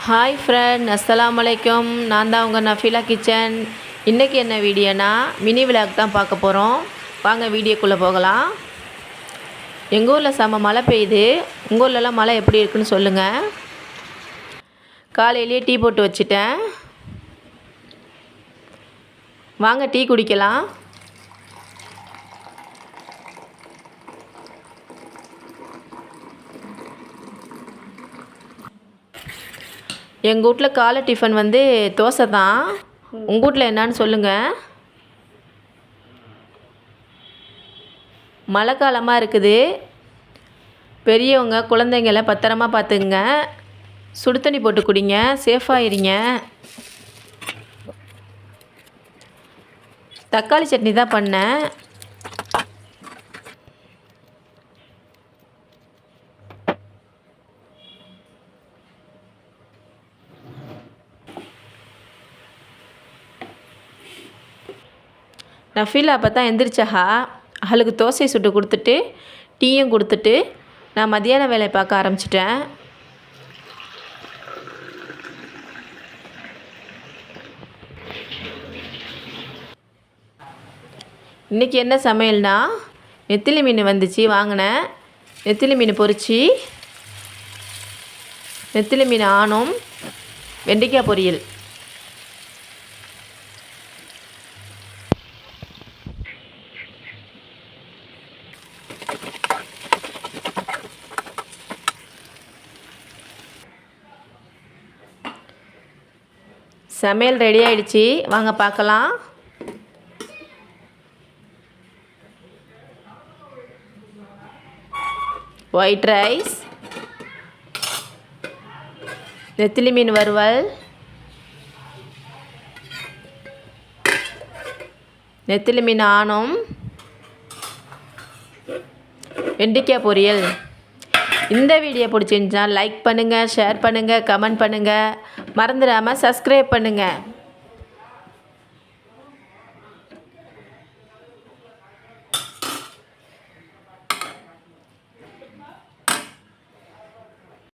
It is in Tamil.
ஹாய் ஃப்ரெண்ட், அஸ்ஸலாமு அலைக்கும். நான் தான் உங்கள் நஃபீலா கிச்சன். இன்றைக்கி என்ன வீடியோனா மினி விலாக் தான் பார்க்க போகிறோம். வாங்க வீடியோக்குள்ளே போகலாம். எங்கள் ஊரில் செம்ம மழை பெய்யுது. உங்கள் ஊர்லலாம் மழை எப்படி இருக்குன்னு சொல்லுங்கள். காலையிலேயே டீ போட்டு வச்சுட்டேன். வாங்க டீ குடிக்கலாம். எங்கள் வீட்டில் காலை டிஃபன் வந்து தோசை தான். உங்கள் வீட்டில் என்னான்னு சொல்லுங்கள். மழை காலமாக இருக்குது. பெரியவங்க குழந்தைங்கள பத்திரமா பார்த்துக்குங்க. சுடு தண்ணி போட்டு குடிங்க, சேஃபாக இருங்க. தக்காளி சட்னி தான் பண்ணேன். நஃபீலா அப்போ தான் எந்திரிச்சா. அவளுக்கு தோசையை சுட்டு கொடுத்துட்டு டீயும் கொடுத்துட்டு நான் மதியான வேலையை பார்க்க ஆரம்பிச்சிட்டேன். இன்றைக்கி என்ன சமையல்னா, நெத்திலி மீன் வந்துச்சு, வாங்கினேன். நெத்திலி மீன் பொரிச்சு, நெத்திலி மீன் ஆணும், வெண்டைக்காய் பொரியல். சமையல் ரெடி ஆகிடுச்சி, வாங்க பார்க்கலாம். ஒயிட் ரைஸ், நெத்திலி மீன் வறுவல், நெத்திலி மீன் ஆணும், வெண்டைக்காய் பொரியல். இந்த வீடியோ பிடிச்சிருந்துச்சா லைக் பண்ணுங்கள், ஷேர் பண்ணுங்கள், கமெண்ட் பண்ணுங்கள். மறந்துடாமல் சப்ஸ்கிரைப் பண்ணுங்கள்.